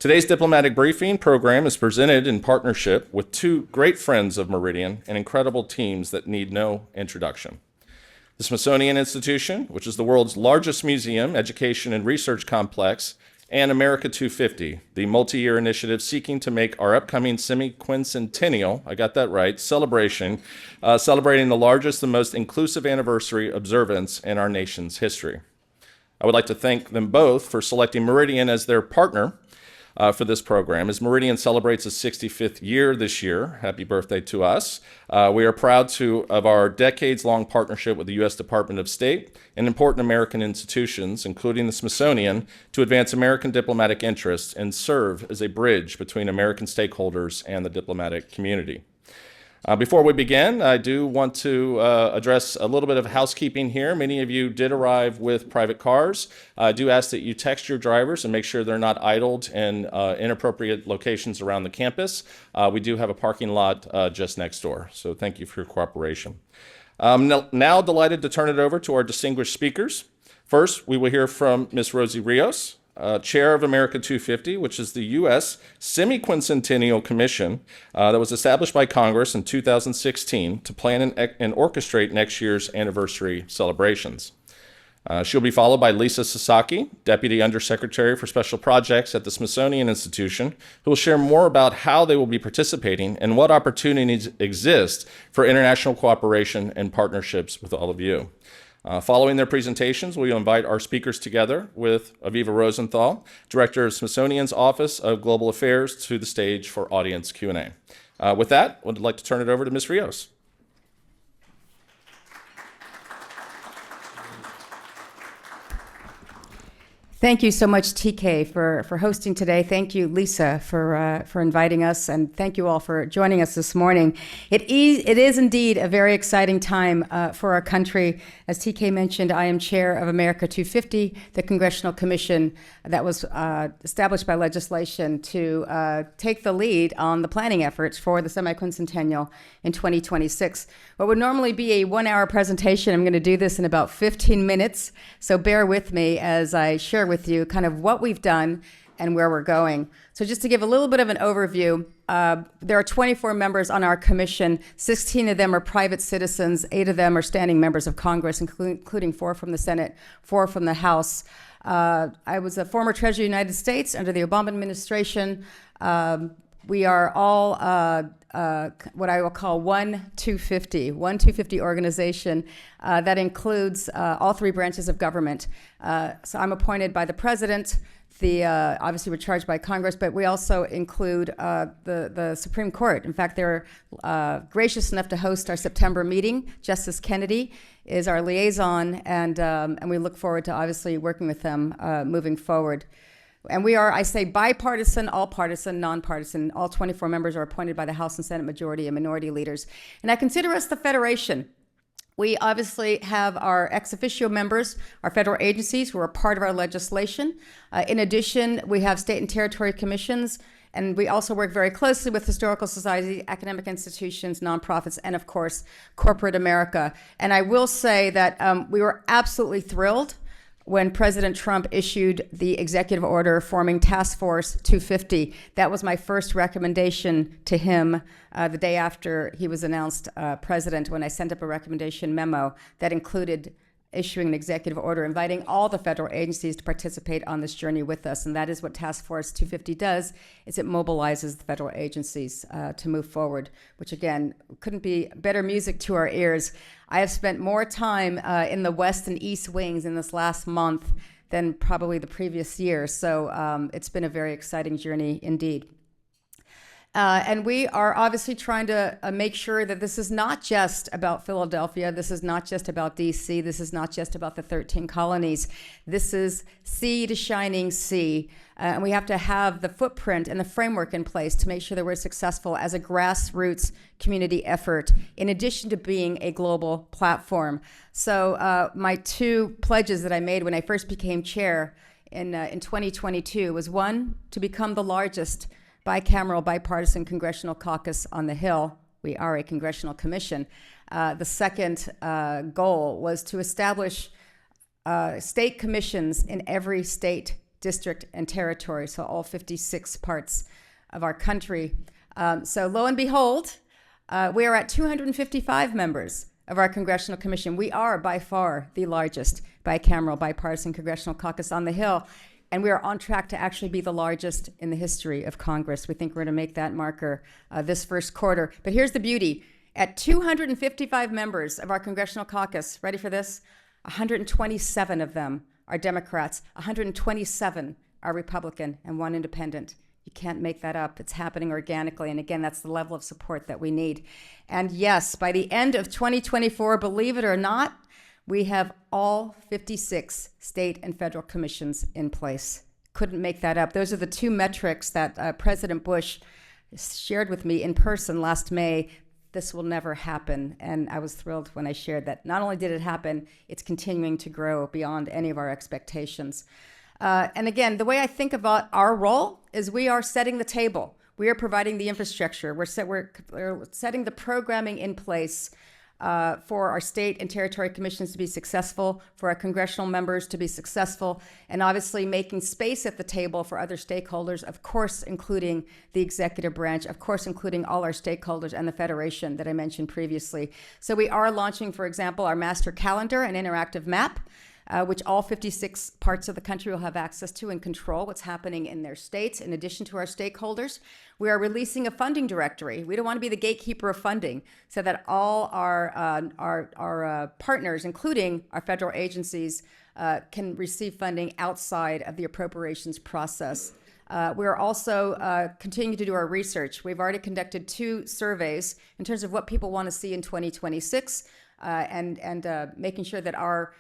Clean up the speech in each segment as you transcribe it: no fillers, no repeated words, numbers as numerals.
Today's diplomatic briefing program is presented in partnership with two great friends of Meridian and incredible teams that need no introduction. The Smithsonian Institution, which is the world's largest museum, education, and research complex, and America 250, the multi-year initiative seeking to make our upcoming semi-quincentennial, I got that right, celebrating the largest and most inclusive anniversary observance in our nation's history. I would like to thank them both for selecting Meridian as their partner for this program. As Meridian celebrates its 65th year this year, happy birthday to us. We are proud of our decades-long partnership with the U.S. Department of State and important American institutions, including the Smithsonian, to advance American diplomatic interests and serve as a bridge between American stakeholders and the diplomatic community. Before we begin, I do want to address a little bit of housekeeping here. Many of you did arrive with private cars. I do ask that you text your drivers and make sure they're not idled in inappropriate locations around the campus. We do have a parking lot just next door, so thank you for your cooperation. Now delighted to turn it over to our distinguished speakers. First, we will hear from Ms. Rosie Rios, Chair of America 250, which is the U.S. Semi-Quincentennial Commission that was established by Congress in 2016 to plan and orchestrate next year's anniversary celebrations. She'll be followed by Lisa Sasaki, Deputy Undersecretary for Special Projects at the Smithsonian Institution, who will share more about how they will be participating and what opportunities exist for international cooperation and partnerships with all of you. Following their presentations, we will invite our speakers together with Aviva Rosenthal, Director of Smithsonian's Office of Global Affairs, to the stage for audience Q&A. With that, I would like to turn it over to Ms. Rios. Thank you so much, TK, for hosting today. Thank you, Lisa, for inviting us, and thank you all for joining us this morning. It is indeed a very exciting time for our country. As TK mentioned, I am chair of America 250, the Congressional Commission that was established by legislation to take the lead on the planning efforts for the semi-quincentennial in 2026. What would normally be a 1-hour presentation, I'm going to do this in about 15 minutes, so bear with me as I share with you kind of what we've done and where we're going. So just to give a little bit of an overview, there are 24 members on our commission. 16 of them are private citizens. 8 of them are standing members of Congress, including 4 from the Senate, 4 from the House. I was a former Treasurer of the United States under the Obama administration. We are all what I will call 1-250 organization that includes all 3 branches of government. So I'm appointed by the president. Obviously we're charged by Congress, but we also include the Supreme Court. In fact, they're gracious enough to host our September meeting. Justice Kennedy is our liaison, and we look forward to obviously working with them moving forward. And we are, I say, bipartisan, all partisan, nonpartisan. All 24 members are appointed by the House and Senate majority and minority leaders. And I consider us the Federation. We obviously have our ex officio members, our federal agencies who are part of our legislation. In addition, we have state and territory commissions, and we also work very closely with historical society, academic institutions, nonprofits, and of course, corporate America. And I will say that we were absolutely thrilled when President Trump issued the executive order forming Task Force 250. That was my first recommendation to him the day after he was announced president, when I sent up a recommendation memo that included issuing an executive order inviting all the federal agencies to participate on this journey with us. And that is what Task Force 250 does, is it mobilizes the federal agencies to move forward, which again, couldn't be better music to our ears. I have spent more time in the West and East wings in this last month than probably the previous year. So it's been a very exciting journey indeed. And we are obviously trying to make sure that this is not just about Philadelphia. This is not just about DC. This is not just about the 13 colonies. This is sea to shining sea. And we have to have the footprint and the framework in place to make sure that we're successful as a grassroots community effort, in addition to being a global platform. So my 2 pledges that I made when I first became chair in 2022 was, 1, to become the largest bicameral, bipartisan congressional caucus on the Hill. We are a congressional commission. The second goal was to establish state commissions in every state district, and territory, so all 56 parts of our country. So lo and behold, we are at 255 members of our Congressional Commission. We are by far the largest bicameral, bipartisan Congressional Caucus on the Hill, and we are on track to actually be the largest in the history of Congress. We think we're going to make that marker this first quarter. But here's the beauty. At 255 members of our Congressional Caucus, ready for this? 127 of them are Democrats, 127 are Republican, and 1 independent. You can't make that up. It's happening organically. And again, that's the level of support that we need. And yes, by the end of 2024, believe it or not, we have all 56 state and federal commissions in place. Couldn't make that up. Those are the 2 metrics that President Bush shared with me in person last May. This will never happen. And I was thrilled when I shared that. Not only did it happen, it's continuing to grow beyond any of our expectations. And again, the way I think about our role is we are setting the table. We are providing the infrastructure. We're setting the programming in place for our state and territory commissions to be successful, for our congressional members to be successful, and obviously making space at the table for other stakeholders, of course, including the executive branch, of course, including all our stakeholders and the Federation that I mentioned previously. So we are launching, for example, our master calendar and interactive map, which all 56 parts of the country will have access to and control what's happening in their states, in addition to our stakeholders. We are releasing a funding directory. We don't want to be the gatekeeper of funding, so that all our partners, including our federal agencies, can receive funding outside of the appropriations process. We're also continuing to do our research. We've already conducted 2 surveys in terms of what people want to see in 2026, and making sure that our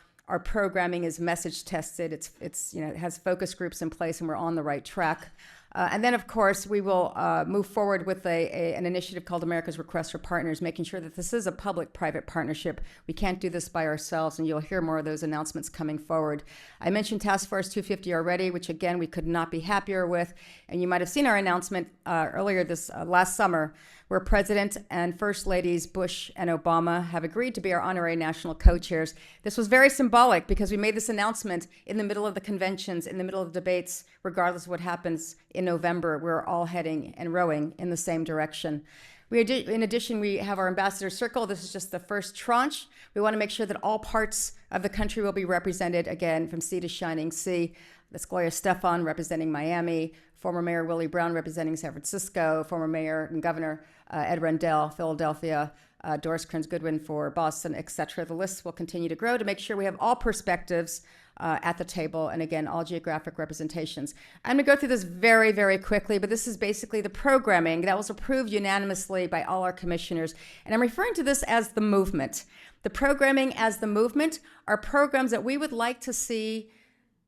programming is message tested. It has focus groups in place, and we're on the right track. And then, of course, we will move forward with an initiative called America's Request for Partners, making sure that this is a public-private partnership. We can't do this by ourselves, and you'll hear more of those announcements coming forward. I mentioned Task Force 250 already, which, again, we could not be happier with. And you might have seen our announcement earlier this last summer, where President and First Ladies Bush and Obama have agreed to be our honorary national co-chairs. This was very symbolic because we made this announcement in the middle of the conventions, in the middle of the debates, regardless of what happens in November. We're all heading and rowing in the same direction. In addition, we have our ambassador circle. This is just the first tranche. We want to make sure that all parts of the country will be represented, again, from sea to shining sea. That's Gloria Stefan representing Miami, former Mayor Willie Brown representing San Francisco, former Mayor and Governor Ed Rendell, Philadelphia, Doris Kearns Goodwin for Boston, et cetera. The list will continue to grow to make sure we have all perspectives at the table, and again, all geographic representations. I'm going to go through this very, very quickly, but this is basically the programming that was approved unanimously by all our commissioners. And I'm referring to this as the movement. The programming as the movement are programs that we would like to see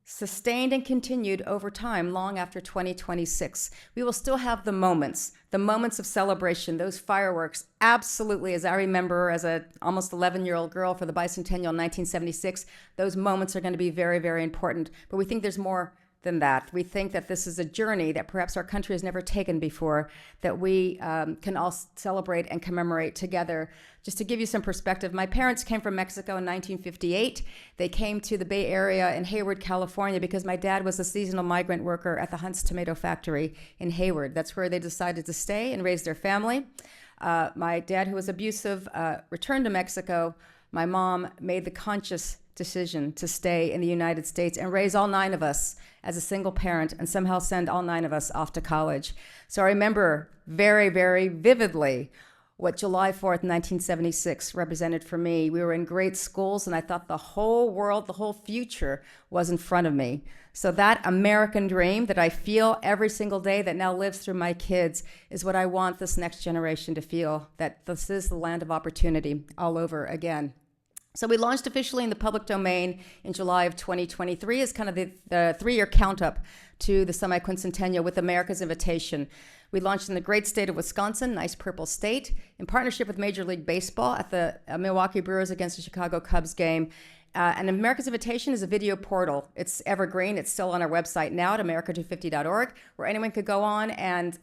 sustained and continued over time, long after 2026. We will still have the moments of celebration, those fireworks. Absolutely, as I remember as a almost 11-year-old girl for the bicentennial in 1976, those moments are going to be very, very important. But we think there's more than that. We think that this is a journey that perhaps our country has never taken before, that we can all celebrate and commemorate together. Just to give you some perspective, my parents came from Mexico in 1958. They came to the Bay Area in Hayward, California, because my dad was a seasonal migrant worker at the Hunt's Tomato Factory in Hayward. That's where they decided to stay and raise their family. My dad, who was abusive, returned to Mexico. My mom made the conscious decision to stay in the United States and raise all 9 of us as a single parent and somehow send all 9 of us off to college. So I remember very, very vividly what July 4th, 1976 represented for me. We were in great schools, and I thought the whole world, the whole future was in front of me. So that American dream that I feel every single day that now lives through my kids is what I want this next generation to feel, that this is the land of opportunity all over again. So we launched officially in the public domain in July of 2023 as kind of the 3-year count up to the semi-quincentennial with America's Invitation. We launched in the great state of Wisconsin, nice purple state, in partnership with Major League Baseball at the Milwaukee Brewers against the Chicago Cubs game. And America's Invitation is a video portal. It's evergreen. It's still on our website now at america250.org, where anyone could go on and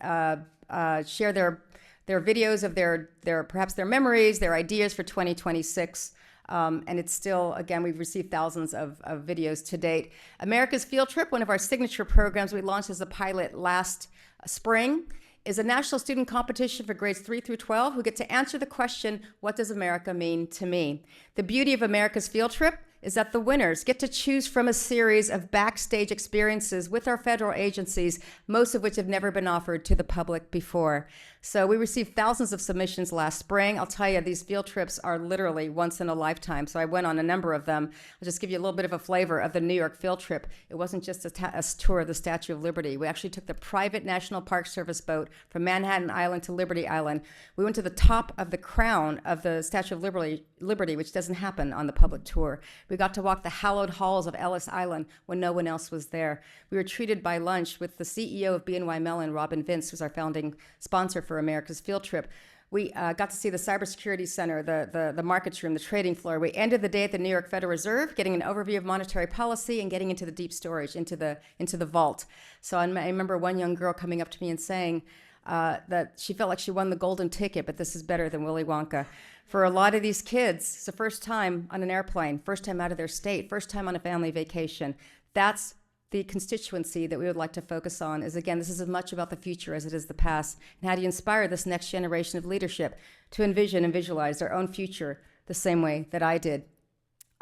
share their videos of their perhaps their memories, their ideas for 2026. And it's still, again, we've received thousands of videos to date. America's Field Trip, one of our signature programs we launched as a pilot last spring, is a national student competition for grades 3 through 12 who get to answer the question, what does America mean to me? The beauty of America's Field Trip is that the winners get to choose from a series of backstage experiences with our federal agencies, most of which have never been offered to the public before. So we received thousands of submissions last spring. I'll tell you, these field trips are literally once in a lifetime. So I went on a number of them. I'll just give you a little bit of a flavor of the New York field trip. It wasn't just a tour of the Statue of Liberty. We actually took the private National Park Service boat from Manhattan Island to Liberty Island. We went to the top of the crown of the Statue of Liberty, which doesn't happen on the public tour. We got to walk the hallowed halls of Ellis Island when no one else was there. We were treated by lunch with the CEO of BNY Mellon, Robin Vince, who's our founding sponsor for America's Field Trip. We got to see the cybersecurity center, the markets room, the trading floor. We ended the day at the New York Federal Reserve, getting an overview of monetary policy and getting into the deep storage, into the vault. So I remember one young girl coming up to me and saying that she felt like she won the golden ticket, but this is better than Willy Wonka. For a lot of these kids, it's the first time on an airplane, first time out of their state, first time on a family vacation. That's the constituency that we would like to focus on. Is, again, this is as much about the future as it is the past. And how do you inspire this next generation of leadership to envision and visualize their own future the same way that I did?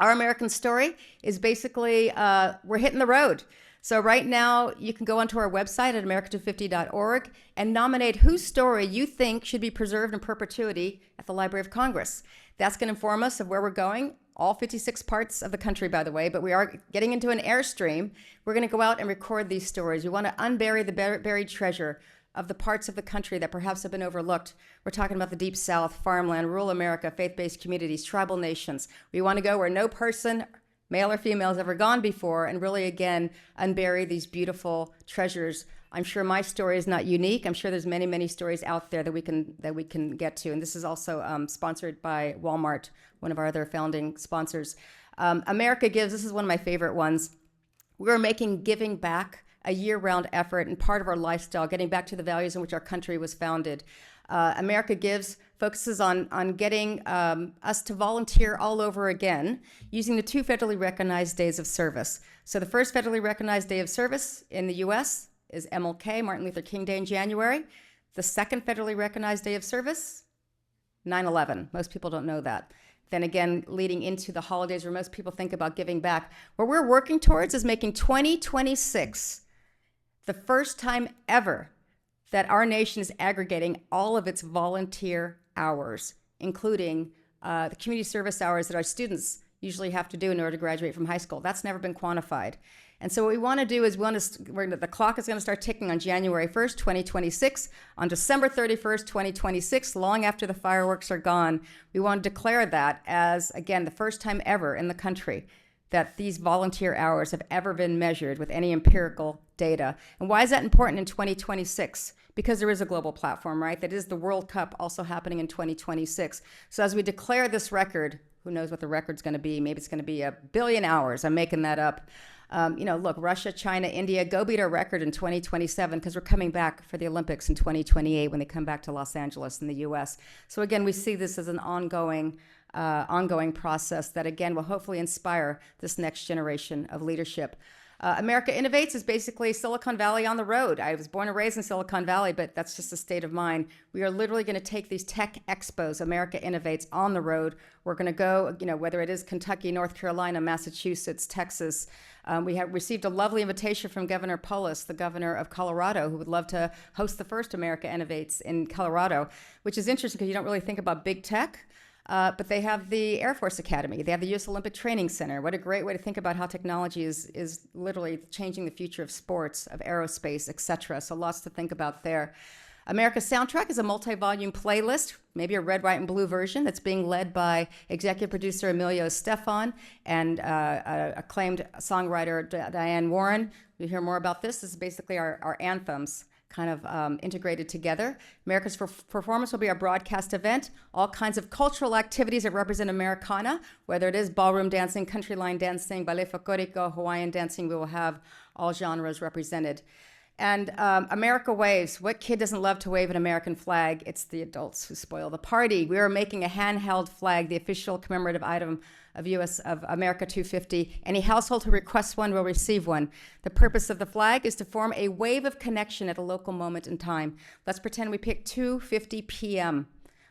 Our American story is basically, we're hitting the road. So right now, you can go onto our website at america250.org and nominate whose story you think should be preserved in perpetuity at the Library of Congress. That's going to inform us of where we're going, all 56 parts of the country, by the way, but we are getting into an airstream. We're going to go out and record these stories. We want to unbury the buried treasure of the parts of the country that perhaps have been overlooked. We're talking about the Deep South, farmland, rural America, faith-based communities, tribal nations. We want to go where no person, male or female, has ever gone before, and really, again, unbury these beautiful treasures. I'm sure my story is not unique. I'm sure there's many, many stories out there that we can get to. And this is also sponsored by Walmart, one of our other founding sponsors. America Gives, this is one of my favorite ones. We're making giving back a year-round effort and part of our lifestyle, getting back to the values in which our country was founded. America Gives focuses on getting us to volunteer all over again using the 2 federally recognized days of service. So the first federally recognized day of service in the U.S. is MLK, Martin Luther King Day in January. The second federally recognized day of service, 9/11. Most people don't know that. Then again, leading into the holidays where most people think about giving back. What we're working towards is making 2026 the first time ever that our nation is aggregating all of its volunteer hours, including the community service hours that our students usually have to do in order to graduate from high school. That's never been quantified. And so what we want to do is the clock is going to start ticking on January 1st, 2026. On December 31st, 2026, long after the fireworks are gone, we want to declare that as, again, the first time ever in the country that these volunteer hours have ever been measured with any empirical data. And why is that important in 2026? Because there is a global platform, right? That is the World Cup also happening in 2026. So as we declare this record, who knows what the record's going to be? Maybe it's going to be 1 billion hours. I'm making that up. Look, Russia, China, India, go beat our record in 2027 because we're coming back for the Olympics in 2028 when they come back to Los Angeles in the U.S. So again, we see this as an ongoing process that, again, will hopefully inspire this next generation of leadership. America Innovates is basically Silicon Valley on the road. I was born and raised in Silicon Valley, but that's just a state of mind. We are literally going to take these tech expos, America Innovates, on the road. We're going to go, whether it is Kentucky, North Carolina, Massachusetts, Texas. We have received a lovely invitation from Governor Polis, the governor of Colorado, who would love to host the first America Innovates in Colorado, which is interesting because you don't really think about big tech. But they have the Air Force Academy. They have the U.S. Olympic Training Center. What a great way to think about how technology is literally changing the future of sports, of aerospace, et cetera. So lots to think about there. America's Soundtrack is a multi-volume playlist, maybe a red, white, and blue version that's being led by executive producer Emilio Estefan and acclaimed songwriter Diane Warren. You'll hear more about this. This is basically our anthems kind of integrated together. America's Performance will be our broadcast event. All kinds of cultural activities that represent Americana, whether it is ballroom dancing, country line dancing, ballet folklorico, Hawaiian dancing, we will have all genres represented. And America waves. What kid doesn't love to wave an American flag? It's the adults who spoil the party. We are making a handheld flag, the official commemorative item of America 250. Any household who requests one will receive one. The purpose of the flag is to form a wave of connection at a local moment in time. Let's pretend we pick 2:50 p.m.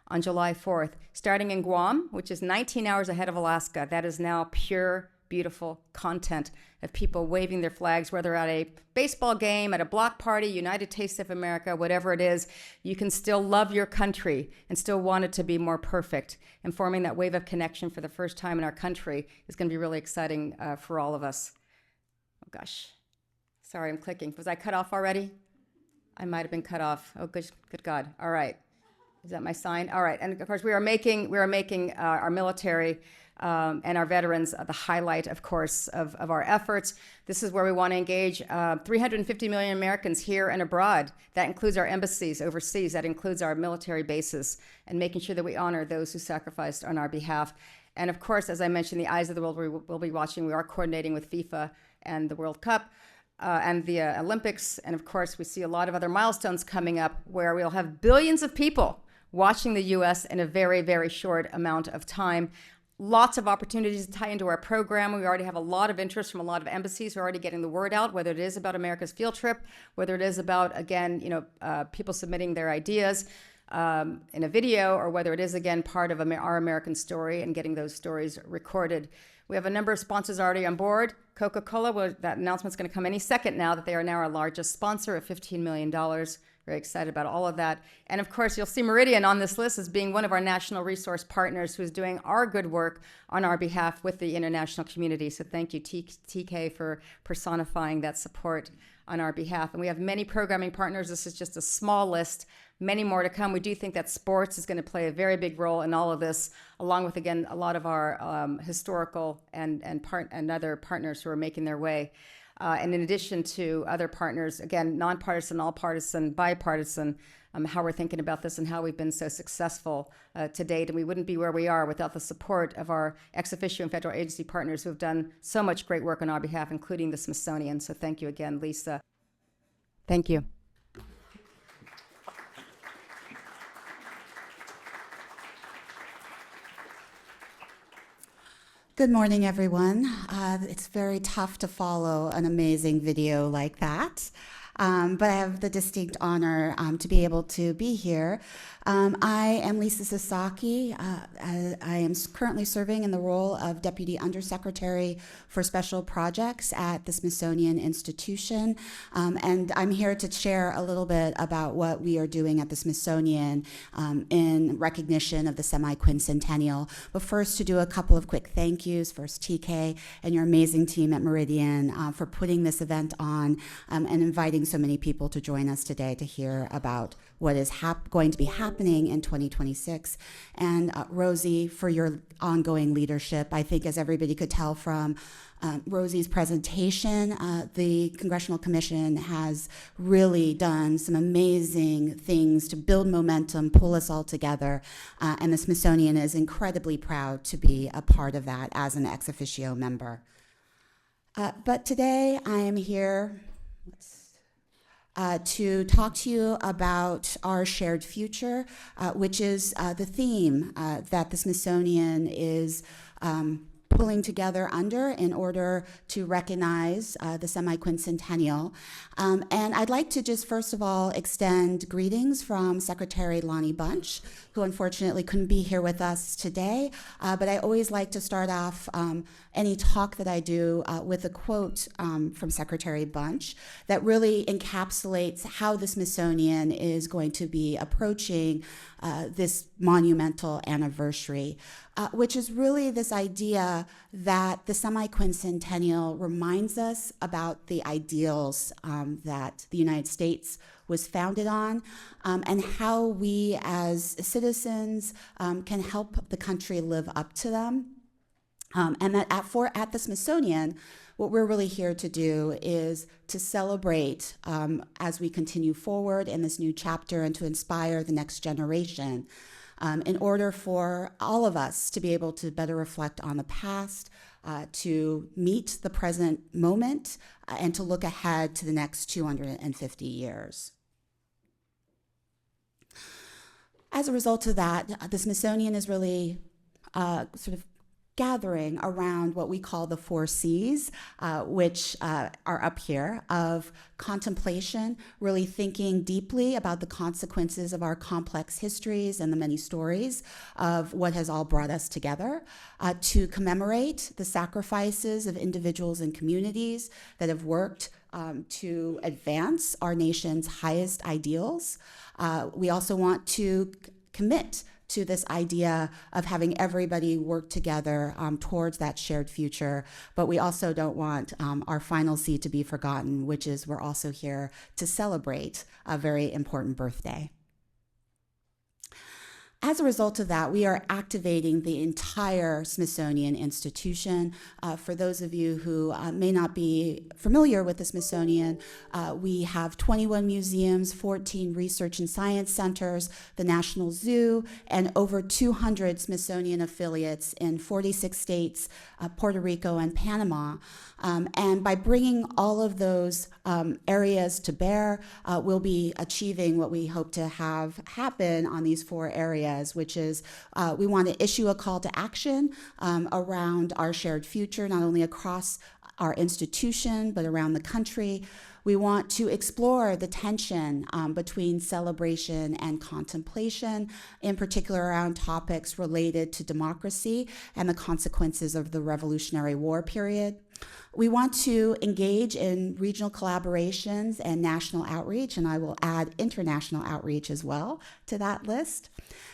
on July 4th, starting in Guam, which is 19 hours ahead of Alaska. That is now pure, beautiful content of people waving their flags, whether at a baseball game, at a block party, United Taste of America, whatever it is. You can still love your country and still want it to be more perfect. And forming that wave of connection for the first time in our country is going to be really exciting for all of us. Oh gosh, sorry, I'm clicking. Was I cut off already? I might have been cut off. Oh, good God. All right. Is that my sign? All right. And of course, we are making our military and our veterans the highlight, of course, of our efforts. This is where we want to engage 350 million Americans here and abroad. That includes our embassies overseas. That includes our military bases, and making sure that we honor those who sacrificed on our behalf. And of course, as I mentioned, the eyes of the world will be watching. We are coordinating with FIFA and the World Cup. And the Olympics. And of course, we see a lot of other milestones coming up where we'll have billions of people watching the U.S. in a very, very short amount of time. Lots of opportunities to tie into our program. We already have a lot of interest from a lot of embassies. We're already getting the word out, whether it is about America's field trip, whether it is about, again, people submitting their ideas in a video, or whether it is, again, part of our American story and getting those stories recorded. We have a number of sponsors already on board. Coca-Cola, that announcement's going to come any second now that they are now our largest sponsor of $15 million. Very excited about all of that. And of course, you'll see Meridian on this list as being one of our national resource partners who's doing our good work on our behalf with the international community. So thank you, TK, for personifying that support on our behalf. And we have many programming partners. This is just a small list. Many more to come. We do think that sports is going to play a very big role in all of this, along with, again, a lot of our historical and other partners who are making their way. And in addition to other partners, again, nonpartisan, all-partisan, bipartisan, how we're thinking about this and how we've been so successful to date. And we wouldn't be where we are without the support of our ex officio and federal agency partners who have done so much great work on our behalf, including the Smithsonian. So thank you again, Lisa. Thank you. Good morning, everyone. It's very tough to follow an amazing video like that, but I have the distinct honor to be able to be here. I am Lisa Sasaki. I am currently serving in the role of Deputy Undersecretary for Special Projects at the Smithsonian Institution, and I'm here to share a little bit about what we are doing at the Smithsonian in recognition of the semi-quincentennial. But first, to do a couple of quick thank yous. First, TK and your amazing team at Meridian for putting this event on and inviting so many people to join us today to hear about what is going to be happening in 2026. And Rosie, for your ongoing leadership. I think, as everybody could tell from Rosie's presentation, the Congressional Commission has really done some amazing things to build momentum, pull us all together, and the Smithsonian is incredibly proud to be a part of that as an ex officio member. But today I am here to talk to you about our shared future, which is the theme that the Smithsonian is pulling together under in order to recognize the semi-quincentennial. And I'd like to just first of all extend greetings from Secretary Lonnie Bunch, who unfortunately couldn't be here with us today. But I always like to start off any talk that I do with a quote from Secretary Bunch that really encapsulates how the Smithsonian is going to be approaching this monumental anniversary, which is really this idea that the semi-quincentennial reminds us about the ideals that the United States was founded on, and how we as citizens can help the country live up to them. And that at the Smithsonian, what we're really here to do is to celebrate as we continue forward in this new chapter and to inspire the next generation in order for all of us to be able to better reflect on the past, to meet the present moment and to look ahead to the next 250 years. As a result of that, the Smithsonian is really sort of gathering around what we call the 4 C's, which are up here, of contemplation, really thinking deeply about the consequences of our complex histories and the many stories of what has all brought us together, to commemorate the sacrifices of individuals and communities that have worked to advance our nation's highest ideals. We also want to commit to this idea of having everybody work together towards that shared future. But we also don't want our final C to be forgotten, which is we're also here to celebrate a very important birthday. As a result of that, we are activating the entire Smithsonian Institution. For those of you who may not be familiar with the Smithsonian, we have 21 museums, 14 research and science centers, the National Zoo, and over 200 Smithsonian affiliates in 46 states, Puerto Rico, and Panama. And by bringing all of those areas to bear, we'll be achieving what we hope to have happen on these 4 areas, which is we want to issue a call to action around our shared future, not only across our institution, but around the country. We want to explore the tension between celebration and contemplation, in particular around topics related to democracy and the consequences of the Revolutionary War period. We want to engage in regional collaborations and national outreach, and I will add international outreach as well to that list.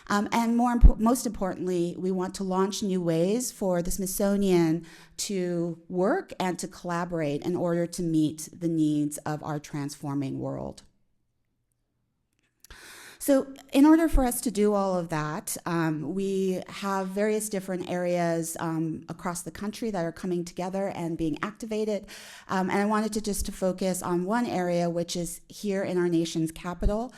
And most importantly, we want to launch new ways for the Smithsonian to work and to collaborate in order to meet the needs of our transforming world. So in order for us to do all of that, we have various different areas across the country that are coming together and being activated. And I wanted to focus on one area, which is here in our nation's capital.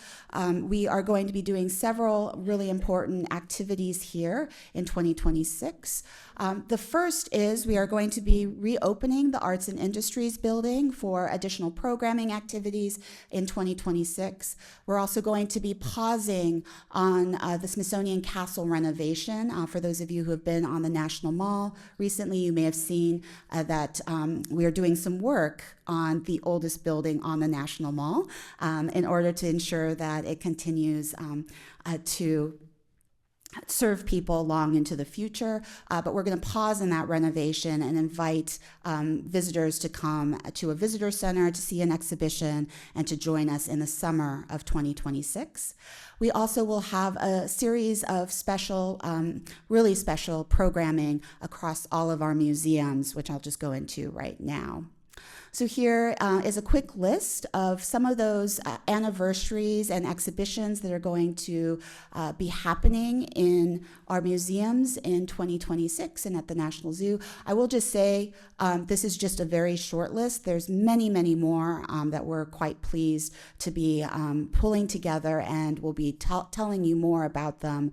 We are going to be doing several really important activities here in 2026. The first is we are going to be reopening the Arts and Industries building for additional programming activities in 2026. We're also going to be pausing on the Smithsonian Castle renovation. For those of you who have been on the National Mall recently, you may have seen that we are doing some work on the oldest building on the National Mall in order to ensure that it continues to serve people long into the future, but we're going to pause in that renovation and invite visitors to come to a visitor center to see an exhibition and to join us in the summer of 2026. We also will have a series of special, really special programming across all of our museums, which I'll just go into right now. So here is a quick list of some of those anniversaries and exhibitions that are going to be happening in our museums in 2026 and at the National Zoo. I will just say this is just a very short list. There's many, many more that we're quite pleased to be pulling together, and we'll be telling you more about them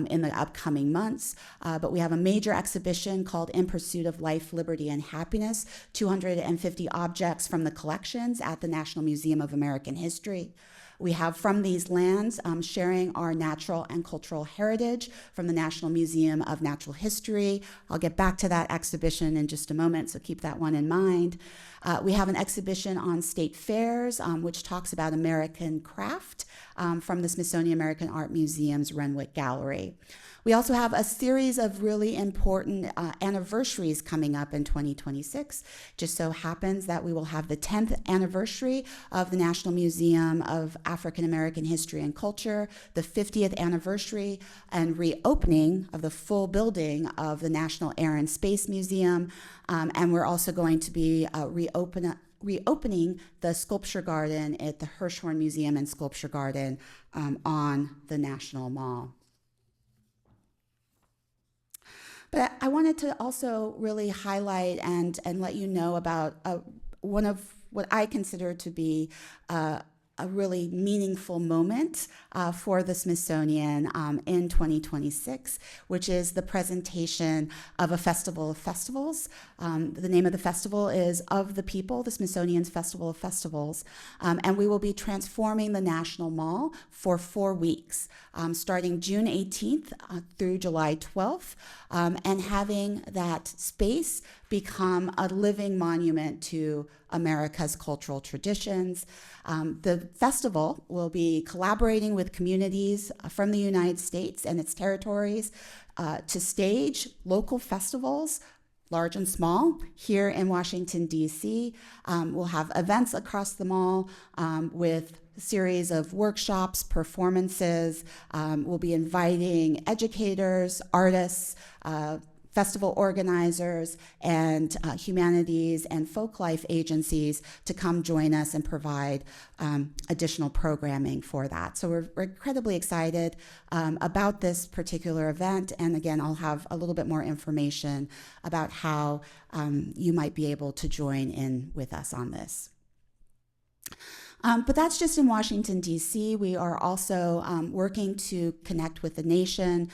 in the upcoming months. But we have a major exhibition called In Pursuit of Life, Liberty, and Happiness, 250 objects from the collections at the National Museum of American History. We have From These Lands, sharing our natural and cultural heritage from the National Museum of Natural History. I'll get back to that exhibition in just a moment, so keep that one in mind. We have an exhibition on state fairs, which talks about American craft from the Smithsonian American Art Museum's Renwick Gallery. We also have a series of really important anniversaries coming up in 2026. Just so happens that we will have the 10th anniversary of the National Museum of African American History and Culture, the 50th anniversary and reopening of the full building of the National Air and Space Museum, and we're also going to be reopening the Sculpture Garden at the Hirshhorn Museum and Sculpture Garden on the National Mall. But I wanted to also really highlight and let you know about one of what I consider to be a really meaningful moment for the Smithsonian in 2026, which is the presentation of a festival of festivals. The name of the festival is Of the People, the Smithsonian's Festival of Festivals, and we will be transforming the National Mall for 4 weeks, starting June 18th through July 12th, and having that space become a living monument to America's cultural traditions. The festival will be collaborating with communities from the United States and its territories to stage local festivals, large and small, here in Washington, D.C. We'll have events across the mall with a series of workshops, performances. We'll be inviting educators, artists, festival organizers, and humanities and folk life agencies to come join us and provide additional programming for that. So we're incredibly excited about this particular event. And again, I'll have a little bit more information about how you might be able to join in with us on this. But that's just in Washington, D.C. We are also working to connect with the nation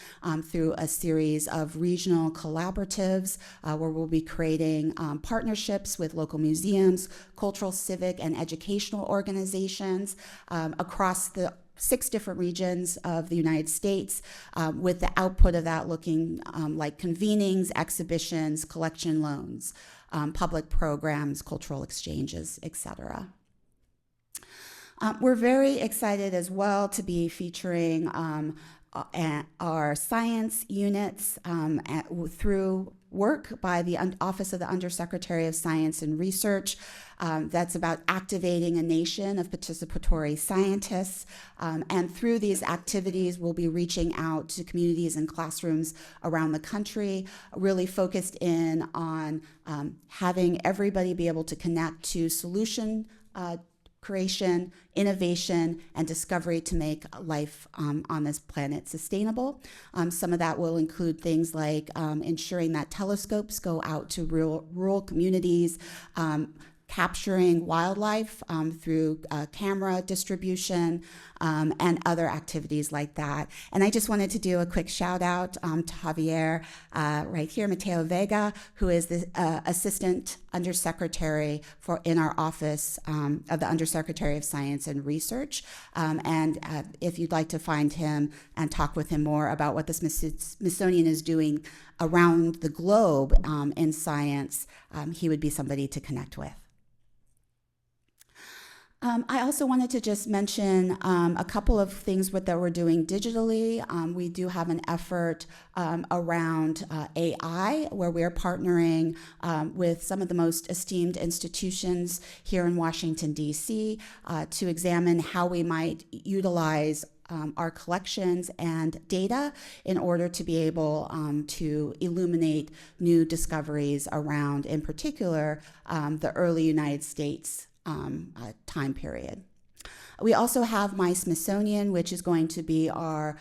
through a series of regional collaboratives where we'll be creating partnerships with local museums, cultural, civic, and educational organizations across the 6 different regions of the United States, with the output of that looking like convenings, exhibitions, collection loans, public programs, cultural exchanges, etc. We're very excited as well to be featuring our science units through work by the Office of the Undersecretary of Science and Research. That's about activating a nation of participatory scientists. And through these activities, we'll be reaching out to communities and classrooms around the country, really focused in on having everybody be able to connect to solution creation, innovation, and discovery to make life on this planet sustainable. Some of that will include things like ensuring that telescopes go out to rural communities, capturing wildlife through camera distribution, and other activities like that. And I just wanted to do a quick shout out to Javier right here, Mateo Vega, who is the Assistant Undersecretary in our Office of the Undersecretary of Science and Research. And if you'd like to find him and talk with him more about what the Smithsonian is doing around the globe in science, he would be somebody to connect with. I also wanted to just mention a couple of things that we're doing digitally. We do have an effort around AI, where we're partnering with some of the most esteemed institutions here in Washington, D.C., to examine how we might utilize our collections and data in order to be able to illuminate new discoveries around, in particular, the early United States time period. We also have My Smithsonian, which is going to be our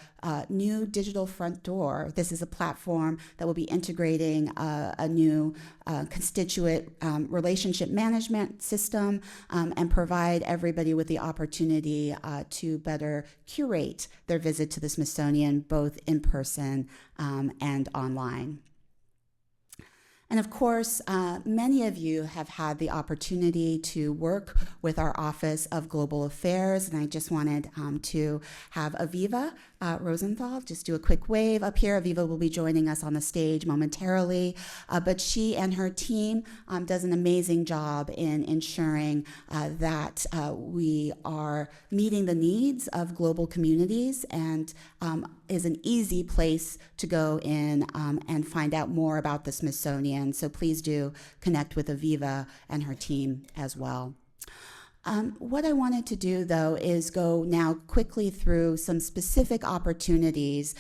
new digital front door. This is a platform that will be integrating a new constituent relationship management system and provide everybody with the opportunity to better curate their visit to the Smithsonian, both in person and online. And of course, many of you have had the opportunity to work with our Office of Global Affairs, and I just wanted to have Aviva Rosenthal just do a quick wave up here. Aviva will be joining us on the stage momentarily, but she and her team does an amazing job in ensuring that we are meeting the needs of global communities, and is an easy place to go in and find out more about the Smithsonian. So please do connect with Aviva and her team as well. What I wanted to do, though, is go now quickly through some specific opportunities.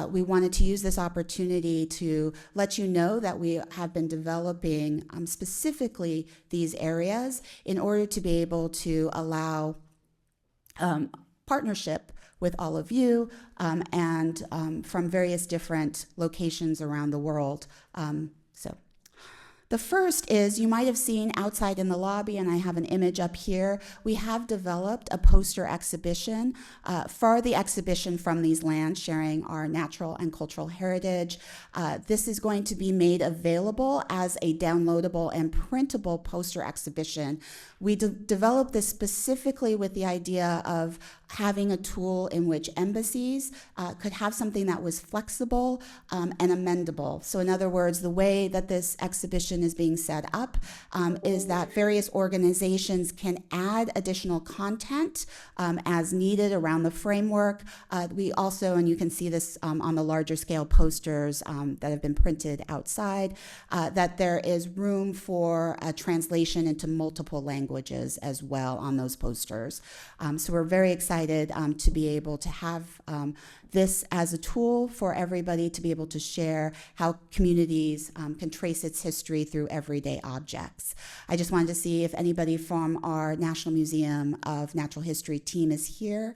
We wanted to use this opportunity to let you know that we have been developing specifically these areas in order to be able to allow partnership with all of you and from various different locations around the world. The first is, you might have seen outside in the lobby, and I have an image up here, we have developed a poster exhibition for the exhibition From These Lands, sharing our natural and cultural heritage. This is going to be made available as a downloadable and printable poster exhibition. We developed this specifically with the idea of having a tool in which embassies could have something that was flexible and amendable. So in other words, the way that this exhibition is being set up is that various organizations can add additional content as needed around the framework. We also, and you can see this on the larger scale posters that have been printed outside, that there is room for a translation into multiple languages as well on those posters. So we're very excited to be able to have this as a tool for everybody to be able to share how communities can trace its history through everyday objects. I just wanted to see if anybody from our National Museum of Natural History team is here.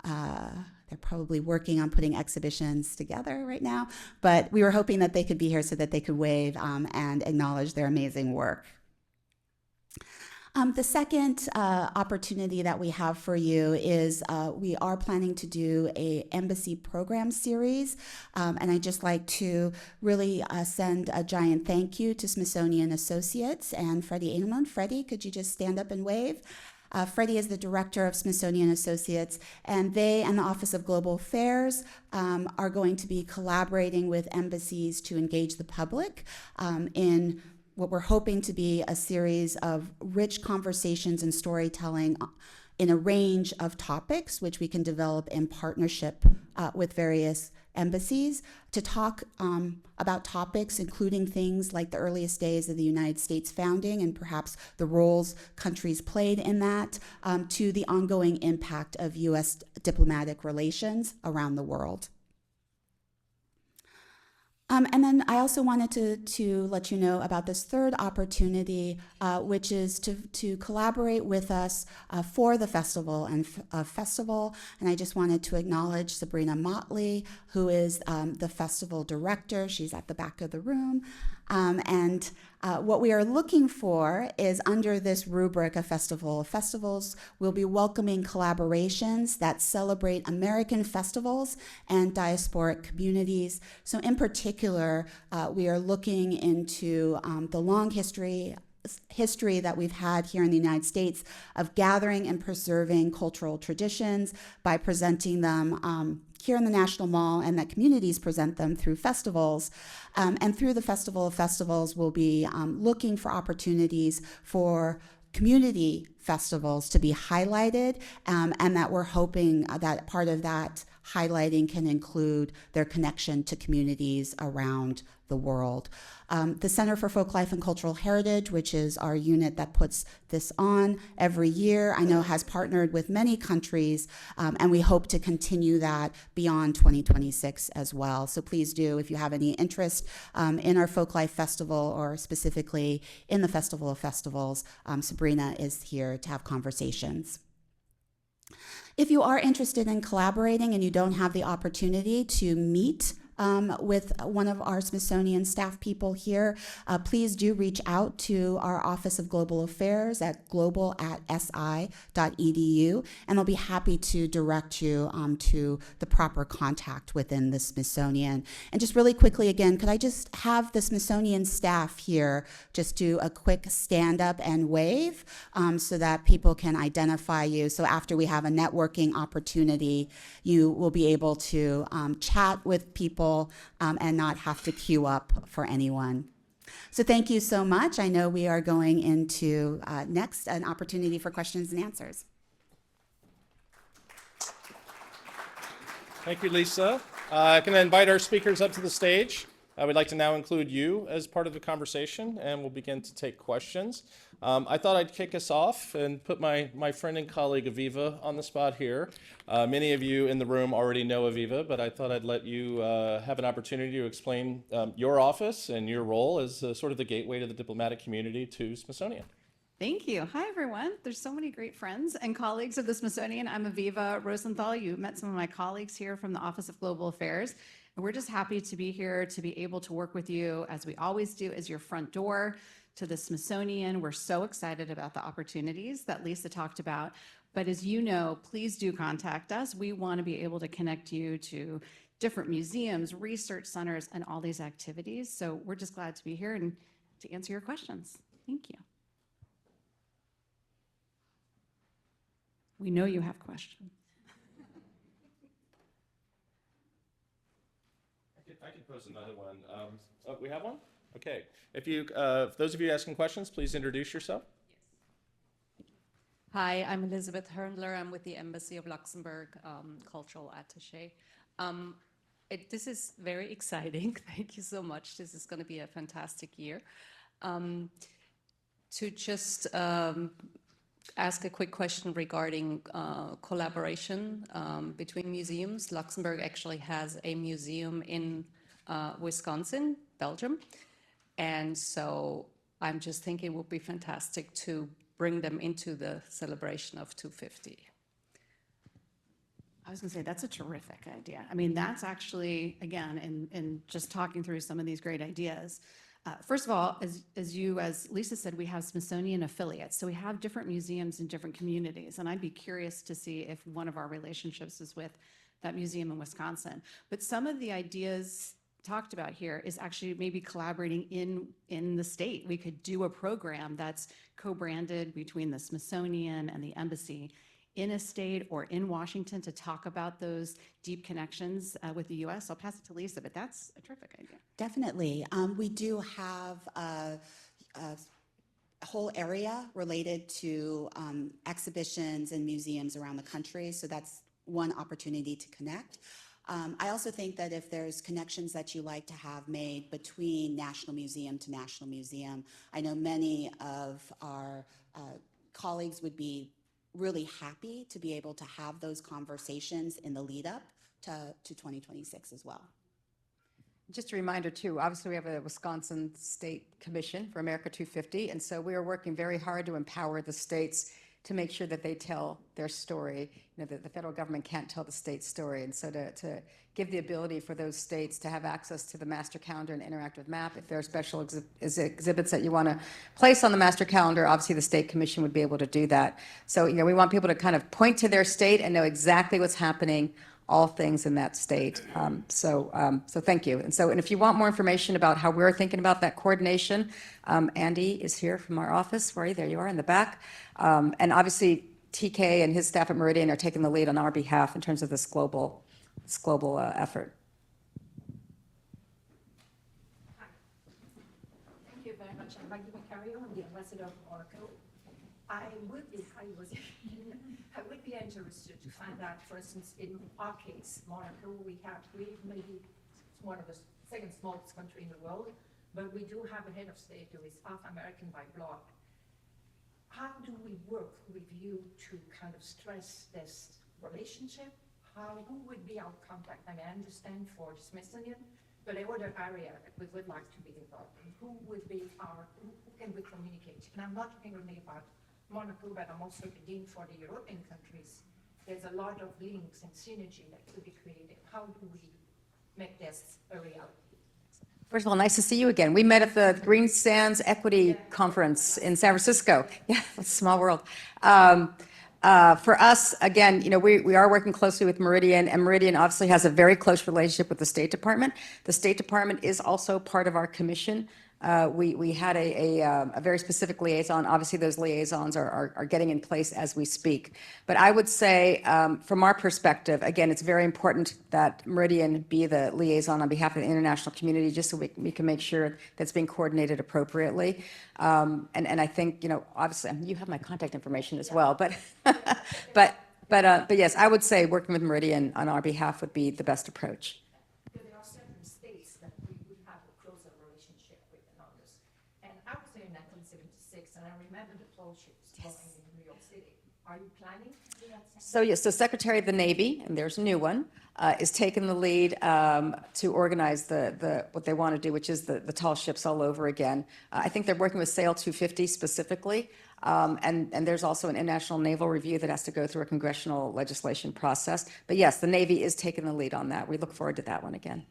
They're probably working on putting exhibitions together right now, but we were hoping that they could be here so that they could wave and acknowledge their amazing work. The second opportunity that we have for you is we are planning to do a embassy program series, and I'd just like to really send a giant thank you to Smithsonian Associates and Freddie Engelman. Freddie, could you just stand up and wave? Freddie is the director of Smithsonian Associates, and they and the Office of Global Affairs are going to be collaborating with embassies to engage the public in what we're hoping to be a series of rich conversations and storytelling in a range of topics, which we can develop in partnership with various embassies to talk about topics including things like the earliest days of the United States founding and perhaps the roles countries played in that, to the ongoing impact of U.S. diplomatic relations around the world. And then I also wanted to let you know about this third opportunity, which is to collaborate with us for the festival. And I just wanted to acknowledge Sabrina Motley, who is the festival director. She's at the back of the room. And what we are looking for is, under this rubric of festival of festivals, we'll be welcoming collaborations that celebrate American festivals and diasporic communities. So in particular, we are looking into the long history that we've had here in the United States of gathering and preserving cultural traditions by presenting them here in the National Mall, and that communities present them through festivals. And through the Festival of Festivals, we'll be looking for opportunities for community festivals to be highlighted, and that we're hoping that part of that highlighting can include their connection to communities around the world. The Center for Folklife and Cultural Heritage, which is our unit that puts this on every year, I know has partnered with many countries, and we hope to continue that beyond 2026 as well. So please do, if you have any interest in our Folklife Festival or specifically in the Festival of Festivals, Sabrina is here to have conversations. If you are interested in collaborating and you don't have the opportunity to meet with one of our Smithsonian staff people here, please do reach out to our Office of Global Affairs at global@si.edu, and they'll be happy to direct you to the proper contact within the Smithsonian. And just really quickly again, could I just have the Smithsonian staff here just do a quick stand up and wave so that people can identify you. So after we have a networking opportunity, you will be able to chat with people and not have to queue up for anyone. So thank you so much. I know we are going into next an opportunity for questions and answers. Thank you, Lisa. I can invite our speakers up to the stage. I would like to now include you as part of the conversation, and we'll begin to take questions. I thought I'd kick us off and put my friend and colleague Aviva on the spot here. Many of you in the room already know Aviva, but I thought I'd let you have an opportunity to explain your office and your role as sort of the gateway to the diplomatic community to Smithsonian. Thank you. Hi, everyone. There's so many great friends and colleagues of the Smithsonian. I'm Aviva Rosenthal. You met some of my colleagues here from the Office of Global Affairs. We're just happy to be here, to be able to work with you, as we always do, as your front door to the Smithsonian. We're so excited about the opportunities that Lisa talked about. But as you know, please do contact us. We want to be able to connect you to different museums, research centers, and all these activities. So we're just glad to be here and to answer your questions. Thank you. We know you have questions. I could pose another one. Oh, we have one? Okay. If those of you asking questions, please introduce yourself. Hi, I'm Elizabeth Herndler. I'm with the Embassy of Luxembourg, Cultural Attaché. This is very exciting. Thank you so much. This is going to be a fantastic year. To just ask a quick question regarding collaboration between museums. Luxembourg actually has a museum in Wisconsin, Belgium. And so I'm just thinking it would be fantastic to bring them into the celebration of 250. I was going to say, that's a terrific idea. I mean, that's actually, again, in just talking through some of these great ideas. First of all, as Lisa said, we have Smithsonian affiliates. So we have different museums in different communities. And I'd be curious to see if one of our relationships is with that museum in Wisconsin. But some of the ideas talked about here is actually maybe collaborating in the state. We could do a program that's co-branded between the Smithsonian and the embassy in a state or in Washington to talk about those deep connections with the U.S. I'll pass it to Lisa, but that's a terrific idea. Definitely. We do have a whole area related to exhibitions and museums around the country, so that's one opportunity to connect. I also think that if there's connections that you like to have made between national museum to national museum, I know many of our colleagues would be really happy to be able to have those conversations in the lead up to 2026 as well. Just a reminder too, obviously we have a Wisconsin State Commission for America 250, and so we are working very hard to empower the states to make sure that they tell their story. You know, the federal government can't tell the state story, and so to give the ability for those states to have access to the master calendar and interactive map. If there are special exhibits that you want to place on the master calendar, obviously the state commission would be able to do that. So, you know, we want people to kind of point to their state and know exactly what's happening, all things in that state. So thank you. And if you want more information about how we're thinking about that coordination, Andy is here from our office. Where are you? There you are in the back. And obviously TK and his staff at Meridian are taking the lead on our behalf in terms of this global effort. Thank you very much. I'm Maggie Macario. I'm the ambassador of Monaco. I would be interested to find out, for instance, in our case, Monaco, we maybe one of the second smallest country in the world, but we do have a head of state who is half American by blood. How do we work with you to kind of stress this relationship? Who would be our contact? I mean, I understand for the Smithsonian, but in other area that we would like to be involved in. Who can we communicate? And I'm not talking only about Monaco, but I'm also the dean for the European countries. There's a lot of links and synergy that could be created. How do we make this a reality? First of all, nice to see you again. We met at the Green Sands Equity Conference in San Francisco. Yeah, it's a small world. For us, again, you know, we are working closely with Meridian, and Meridian obviously has a very close relationship with the State Department. The State Department is also part of our commission. We had a very specific liaison. Obviously, those liaisons are getting in place as we speak. But I would say, from our perspective, again, it's very important that Meridian be the liaison on behalf of the international community, just so we can make sure that's being coordinated appropriately. And I think, you know, obviously, you have my contact information as well. But but yes, I would say working with Meridian on our behalf would be the best approach. There are certain states that we would have a closer relationship with than others. And I was there in 1976, and I remember the tall ships going in New York City. Are you planning to do that? So yes, the Secretary of the Navy, and there's a new one, is taking the lead to organize the what they want to do, which is the tall ships all over again. I think they're working with Sail 250 specifically, and there's also an international naval review that has to go through a congressional legislation process. But yes, the Navy is taking the lead on that. We look forward to that one again.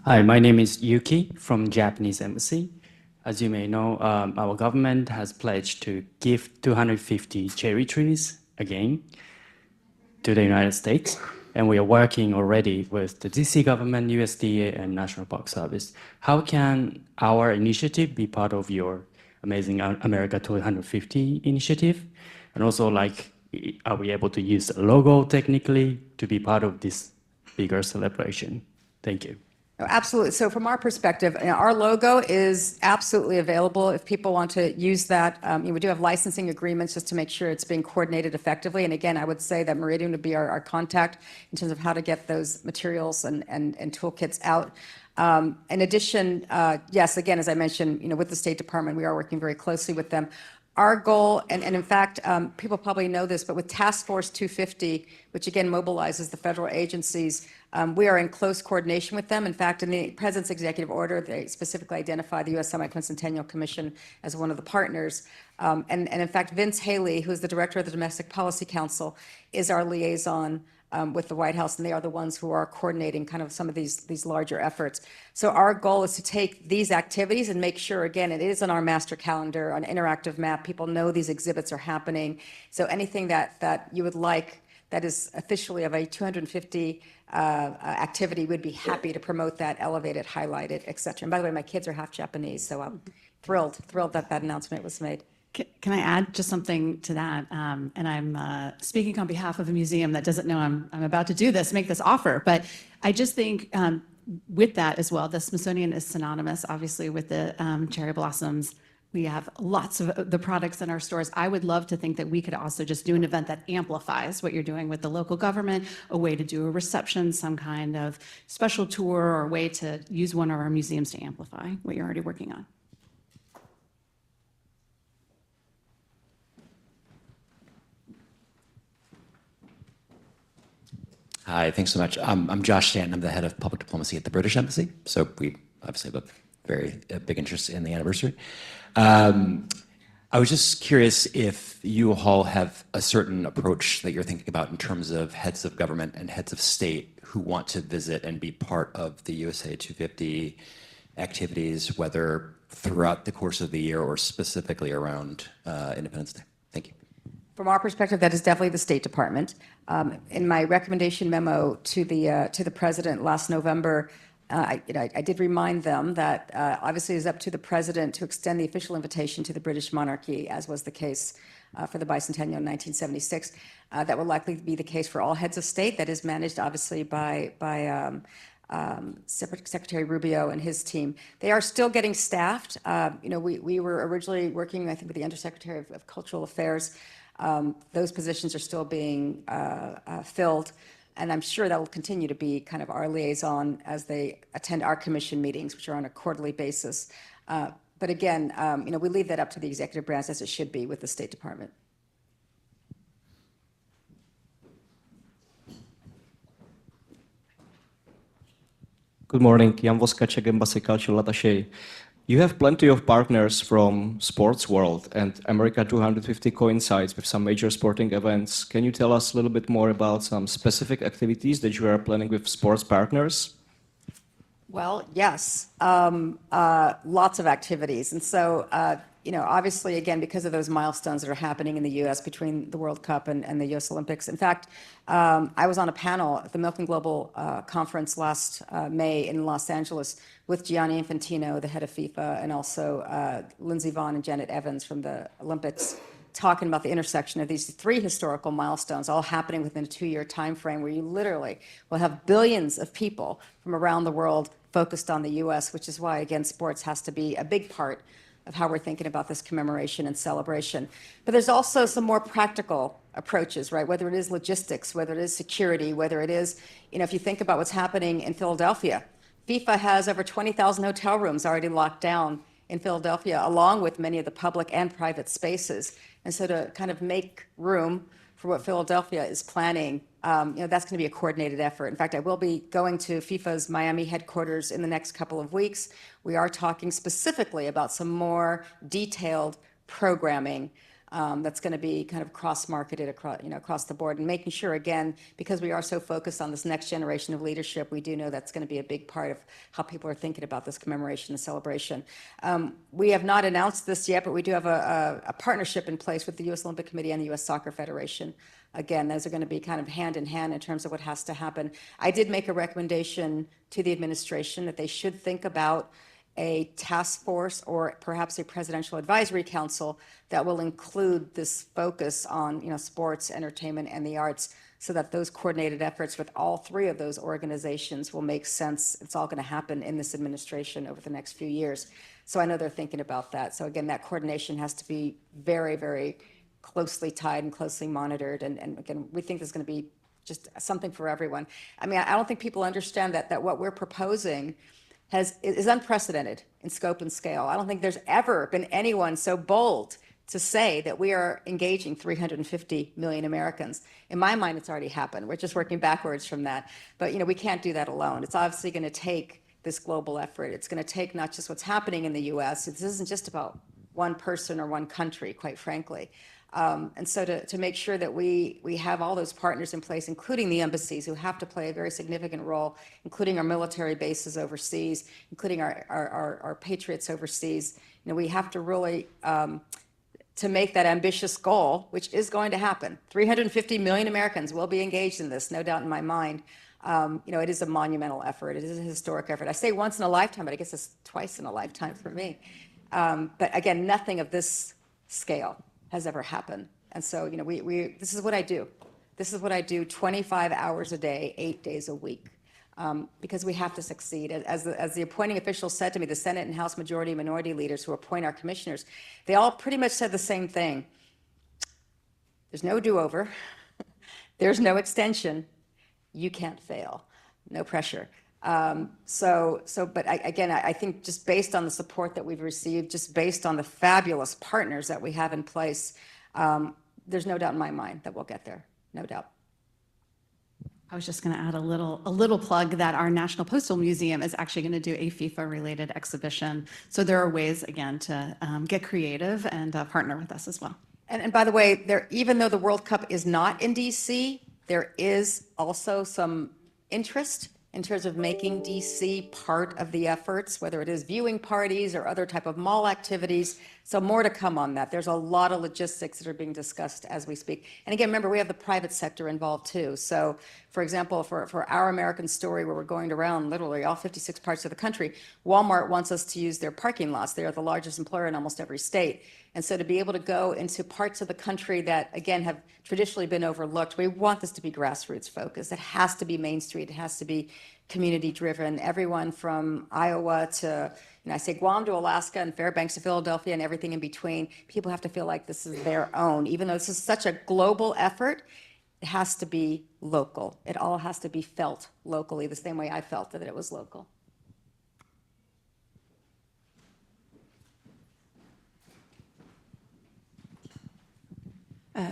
Hi, my name is Yuki from Japanese Embassy. As you may know, our government has pledged to give 250 cherry trees again to the United States, and we are working already with the DC government, USDA, and National Park Service. How can our initiative be part of your Amazing America 250 initiative? And also, like, are we able to use the logo technically to be part of this bigger celebration? Thank you. Oh, absolutely. So from our perspective, our logo is absolutely available if people want to use that. We do have licensing agreements just to make sure it's being coordinated effectively. And again, I would say that Meridian would be our contact in terms of how to get those materials and toolkits out. In addition, yes, again, as I mentioned, with the State Department, we are working very closely with them. Our goal, and in fact, people probably know this, but with Task Force 250, which again mobilizes the federal agencies, we are in close coordination with them. In fact, in the President's executive order, they specifically identify the U.S. Semiquincentennial Commission as one of the partners. And in fact, Vince Haley, who's the director of the Domestic Policy Council, is our liaison with the White House, and they are the ones who are coordinating kind of some of these larger efforts. So our goal is to take these activities and make sure, again, it is on our master calendar, on interactive map. People know these exhibits are happening. So anything that you would like that is officially of a 250 activity, we'd be happy to promote that, elevate it, highlight it, et cetera. And by the way, my kids are half Japanese, so I'm thrilled that announcement was made. Can I add just something to that? And I'm speaking on behalf of a museum that doesn't know I'm about to do this, make this offer. But I just think with that as well, the Smithsonian is synonymous, obviously, with the cherry blossoms. We have lots of the products in our stores. I would love to think that we could also just do an event that amplifies what you're doing with the local government, a way to do a reception, some kind of special tour, or a way to use one of our museums to amplify what you're already working on. Hi, thanks so much. I'm Josh Stanton. I'm the head of public diplomacy at the British Embassy. So we obviously have a very big interest in the anniversary. I was just curious if you all have a certain approach that you're thinking about in terms of heads of government and heads of state who want to visit and be part of the USA 250 activities, whether throughout the course of the year or specifically around Independence Day. Thank you. From our perspective, that is definitely the State Department. In my recommendation memo to the president last November, I did remind them that obviously it is up to the president to extend the official invitation to the British monarchy, as was the case for the bicentennial in 1976. That will likely be the case for all heads of state. That is managed obviously by Secretary Rubio and his team. They are still getting staffed. We were originally working, I think, with the Undersecretary of Cultural Affairs. Those positions are still being filled, and I'm sure that will continue to be kind of our liaison as they attend our commission meetings, which are on a quarterly basis. But again, we leave that up to the executive branch, as it should be with the State Department. Good morning, Jan Voskacek, Embassy Cultural Attaché. You have plenty of partners from sports world, and America 250 coincides with some major sporting events. Can you tell us a little bit more about some specific activities that you are planning with sports partners? Well, yes, lots of activities. And so, obviously, again, because of those milestones that are happening in the U.S. between the World Cup and the U.S. Olympics. In fact, I was on a panel at the Milken Global Conference last May in Los Angeles with Gianni Infantino, the head of FIFA, and also Lindsey Vonn and Janet Evans from the Olympics, talking about the intersection of these three historical milestones all happening within a 2-year time frame, where you literally will have billions of people from around the world focused on the U.S., which is why, again, sports has to be a big part of how we're thinking about this commemoration and celebration. But there's also some more practical approaches, right? Whether it is logistics, whether it is security, whether it is, if you think about what's happening in Philadelphia, FIFA has over 20,000 hotel rooms already locked down in Philadelphia, along with many of the public and private spaces. And so to kind of make room for what Philadelphia is planning, that's going to be a coordinated effort. In fact, I will be going to FIFA's Miami headquarters in the next couple of weeks. We are talking specifically about some more detailed programming that's going to be kind of cross-marketed across the board, and making sure, again, because we are so focused on this next generation of leadership, we do know that's going to be a big part of how people are thinking about this commemoration and celebration. We have not announced this yet, but we do have a partnership in place with the U.S. Olympic Committee and the U.S. Soccer Federation. Again, those are going to be kind of hand in hand in terms of what has to happen. I did make a recommendation to the administration that they should think about a task force or perhaps a presidential advisory council that will include this focus on sports, entertainment, and the arts, so that those coordinated efforts with all three of those organizations will make sense. It's all going to happen in this administration over the next few years. So I know they're thinking about that. So again, that coordination has to be very, very closely tied and closely monitored. And again, we think there's going to be just something for everyone. I mean, I don't think people understand that what we're proposing is unprecedented in scope and scale. I don't think there's ever been anyone so bold to say that we are engaging 350 million Americans. In my mind, it's already happened. We're just working backwards from that. But we can't do that alone. It's obviously going to take this global effort. It's going to take not just what's happening in the U.S. This isn't just about one person or one country, quite frankly. And so to make sure that we have all those partners in place, including the embassies, who have to play a very significant role, including our military bases overseas, including our patriots overseas, we have to really, to make that ambitious goal, which is going to happen. 350 million Americans will be engaged in this, no doubt in my mind. It is a monumental effort. It is a historic effort. I say once in a lifetime, but I guess it's twice in a lifetime for me. But again, nothing of this scale has ever happened. And so, this is what I do. This is what I do 25 hours a day, 8 days a week, because we have to succeed. As the appointing officials said to me, the Senate and House majority and minority leaders who appoint our commissioners, they all pretty much said the same thing. There's no do-over. There's no extension. You can't fail. No pressure. But I think just based on the support that we've received, just based on the fabulous partners that we have in place, there's no doubt in my mind that we'll get there. No doubt. I was just going to add a little plug that our National Postal Museum is actually going to do a FIFA-related exhibition. So there are ways, again, to get creative and partner with us as well. And by the way, even though the World Cup is not in DC, there is also some interest in terms of making DC part of the efforts, whether it is viewing parties or other type of mall activities. So more to come on that. There's a lot of logistics that are being discussed as we speak. And again, remember, we have the private sector involved too. So for example, for our American story, where we're going around literally all 56 parts of the country, Walmart wants us to use their parking lots. They are the largest employer in almost every state. And so to be able to go into parts of the country that, again, have traditionally been overlooked, we want this to be grassroots focused. It has to be Main Street. It has to be community driven. Everyone from Iowa to, I say Guam to Alaska and Fairbanks to Philadelphia and everything in between, people have to feel like this is their own. Even though this is such a global effort, it has to be local. It all has to be felt locally, the same way I felt that it was local.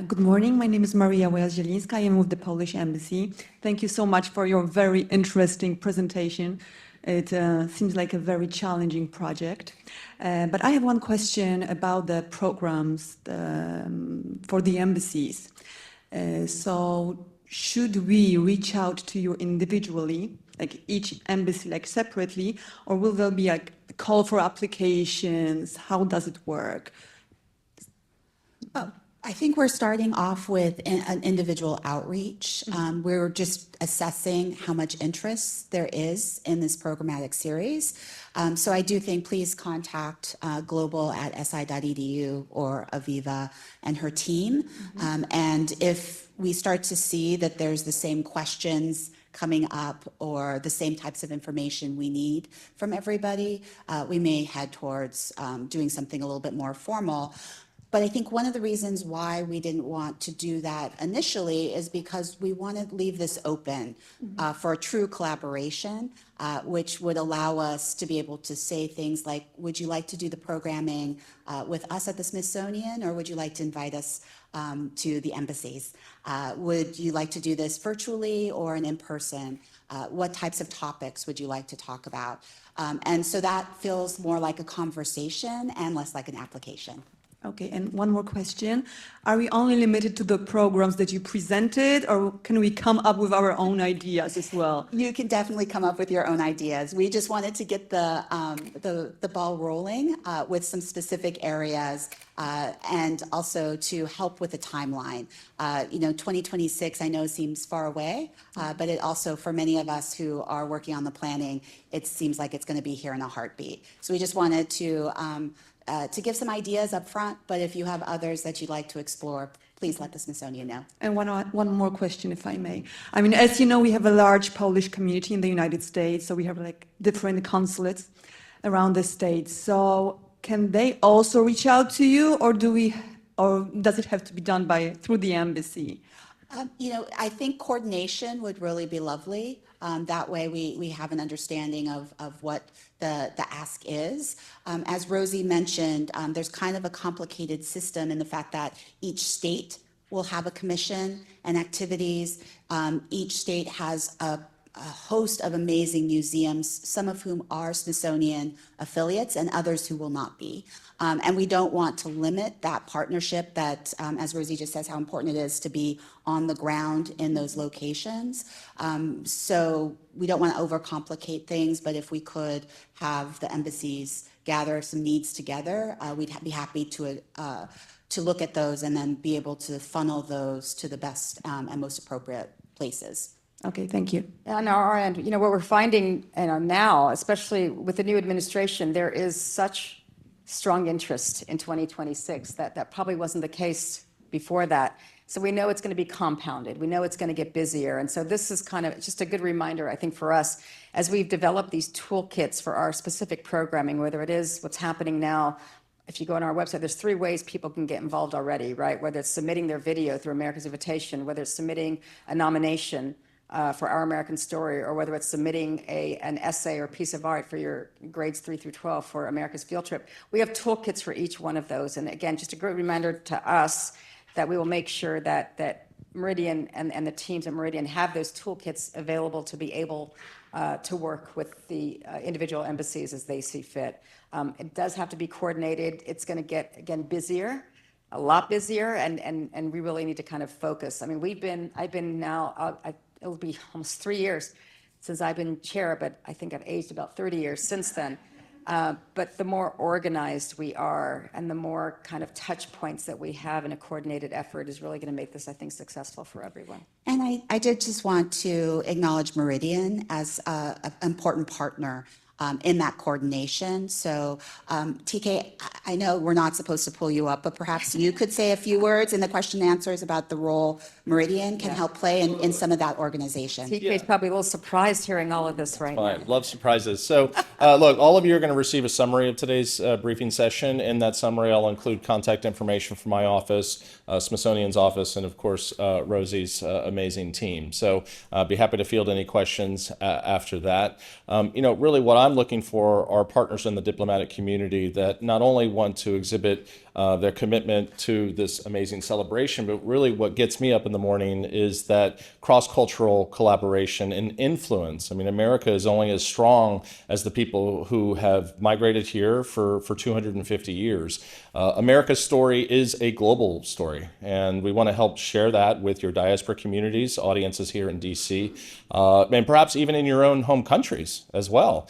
Good morning. My name is Maria Wales-Zielińska. I am with the Polish Embassy. Thank you so much for your very interesting presentation. It seems like a very challenging project. But I have one question about the programs for the embassies. So should we reach out to you individually, like each embassy, like separately, or will there be like a call for applications? How does it work? I think we're starting off with an individual outreach. We're just assessing how much interest there is in this programmatic series. So I do think please contact global@si.edu or Aviva and her team. And if we start to see that there's the same questions coming up or the same types of information we need from everybody, we may head towards doing something a little bit more formal. But I think one of the reasons why we didn't want to do that initially is because we want to leave this open for a true collaboration, which would allow us to be able to say things like, would you like to do the programming with us at the Smithsonian, or would you like to invite us to the embassies? Would you like to do this virtually or in person? What types of topics would you like to talk about? And so that feels more like a conversation and less like an application. Okay, and one more question. Are we only limited to the programs that you presented, or can we come up with our own ideas as well? You can definitely come up with your own ideas. We just wanted to get the ball rolling with some specific areas and also to help with the timeline. 2026 I know seems far away, but it also, for many of us who are working on the planning, it seems like it's going to be here in a heartbeat. So we just wanted to give some ideas up front, but if you have others that you'd like to explore, please let the Smithsonian know. And one more question, if I may. I mean, as you know, we have a large Polish community in the United States, so we have like different consulates around the states. So can they also reach out to you, or does it have to be done through the embassy? I think coordination would really be lovely. That way we have an understanding of what the ask is. As Rosie mentioned, there's kind of a complicated system in the fact that each state will have a commission and activities. Each state has a host of amazing museums, some of whom are Smithsonian affiliates and others who will not be. And we don't want to limit that partnership that, as Rosie just says, how important it is to be on the ground in those locations. So we don't want to overcomplicate things, but if we could have the embassies gather some needs together, we'd be happy to look at those and then be able to funnel those to the best and most appropriate places. Okay, thank you. On our end, what we're finding now, especially with the new administration, there is such strong interest in 2026 that probably wasn't the case before that. So we know it's going to be compounded. We know it's going to get busier. And so this is kind of just a good reminder, I think, for us, as we've developed these toolkits for our specific programming, whether it is what's happening now. If you go on our website, there's 3 ways people can get involved already, right? Whether it's submitting their video through America's Invitation, whether it's submitting a nomination for Our American Story, or whether it's submitting an essay or piece of art for your grades 3 through 12 for America's Field Trip. We have toolkits for each one of those. And again, just a great reminder to us that we will make sure that Meridian and the teams at Meridian have those toolkits available to be able to work with the individual embassies as they see fit. It does have to be coordinated. It's going to get, again, busier, a lot busier, and we really need to kind of focus. I mean, I've been now, it'll be almost 3 years since I've been chair, but I think I've aged about 30 years since then. But the more organized we are and the more kind of touch points that we have in a coordinated effort is really going to make this, I think, successful for everyone. And I did just want to acknowledge Meridian as an important partner in that coordination. So TK, I know we're not supposed to pull you up, but perhaps you could say a few words in the question and answers about the role Meridian can help play in some of that organization. TK is probably a little surprised hearing all of this right now. Fine. Love surprises. So, look, all of you are going to receive a summary of today's briefing session. In that summary, I'll include contact information from my office, Smithsonian's office, and of course, Rosie's amazing team. So, be happy to field any questions after that. Really what I'm looking for are partners in the diplomatic community that not only want to exhibit their commitment to this amazing celebration, but really what gets me up in the morning is that cross-cultural collaboration and influence. I mean, America is only as strong as the people who have migrated here for 250 years. America's story is a global story, and we want to help share that with your diaspora communities, audiences here in DC, and perhaps even in your own home countries as well.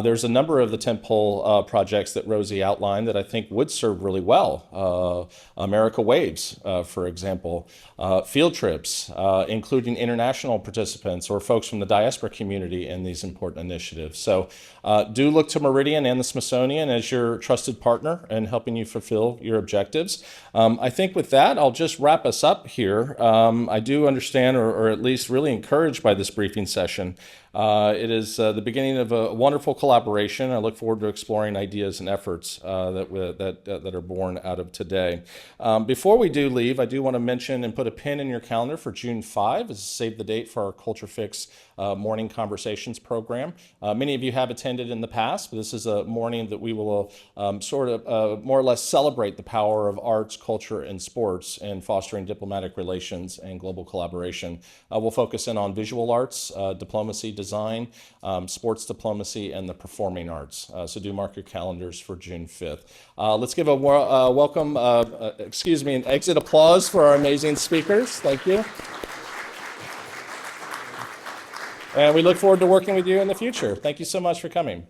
There's a number of the tentpole projects that Rosie outlined that I think would serve really well. America Waves, for example, field trips, including international participants or folks from the diaspora community in these important initiatives. So do look to Meridian and the Smithsonian as your trusted partner in helping you fulfill your objectives. I think with that, I'll just wrap us up here. I do understand, or at least really encouraged by this briefing session. It is the beginning of a wonderful collaboration. I look forward to exploring ideas and efforts that are born out of today. Before we do leave, I do want to mention and put a pin in your calendar for June 5 as save the date for our Culture Fix morning conversations program. Many of you have attended in the past, but this is a morning that we will more or less celebrate the power of arts, culture, and sports in fostering diplomatic relations and global collaboration. We'll focus in on visual arts, diplomacy, design, sports diplomacy, and the performing arts. So do mark your calendars for June 5th. Let's give a welcome, an exit applause for our amazing speakers. Thank you. And we look forward to working with you in the future. Thank you so much for coming.